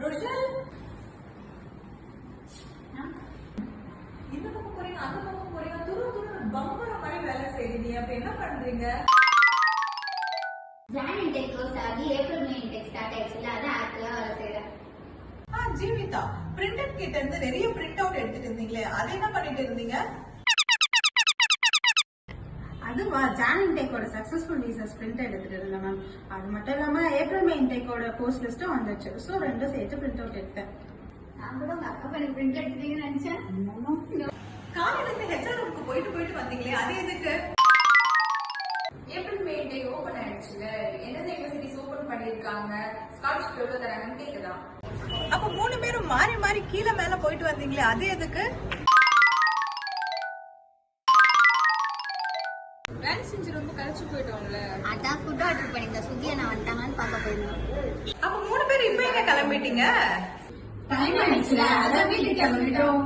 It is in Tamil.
ரோஷல் இந்த பக்கம் போறீங்க அந்த பக்கம் போறீங்க துரு துரு பம்பர மாதிரி வேலை செய்றீங்க அப்ப என்ன பண்றீங்க? ஜான் இன்டேக் க்ளோஸ் ஆகி ஏப்ரல் மே இன்டேக் ஸ்டார்ட் ஆயிடுச்சுல அதான் ஆக்டிவா வேலை செய்யறேன். ஜீவிதா பிரிண்டட் கிட்ட இருந்து நிறைய பிரிண்ட் அவுட் எடுத்துட்டு இருந்தீங்களே அது என்ன பண்ணிட்டு இருந்தீங்க? அதுவா ஜான் இன்டேக்கோட சக்சஸ்ஃபுல் விசாஸ் பிரிண்ட் எடுத்துட்டு இருந்தேன் மேம். அது மட்டும் இல்லாம ஏப்ரல் மே இன்டேக்கோட கோர்ஸ் லிஸ்டும் வந்துச்சு. ஸோ ரெண்டும் சேர்த்து பிரிண்ட் அவுட் எடுத்தேன். நான் கூட உங்க அக்கா பண்ணி பிரிண்ட் எடுத்தீங்கன்னு நினைச்சேன். காலையில இருந்து ஹெச்ஆர் ரூமுக்கு போயிட்டு வந்தீங்களே அது எதுக்கு? ஏப்ரல் மே இன்டேக் ஓபன் ஆயிடுச்சுல, எந்தெந்த யூனிவர்சிட்டிஸ் ஓபன் பண்ணிருக்காங்க, ஸ்காலர்ஷிப் எவ்வளவு தராங்கன்னு கேக்குதா? அப்ப 3 பேரும் மாறி மாறி கீழே மேல போயிட்டு வந்தீங்களே அது எதுக்கு? வேலை செஞ்சு ரொம்ப கழிச்சு போயிட்டோம்ல. அதான் ஃபுட் ஆர்டர் பண்ணிருந்தேன். ஸ்விக்கி நான் வந்துட்டாங்கன்னு பார்க்க போயிருந்தோம். அப்ப 3 பேரும் இப்ப எங்க கிளம்பிட்டீங்க? டைம் ஆயிடுச்சுல, அதான் வீட்டுக்கு கிளம்பிட்டோம்.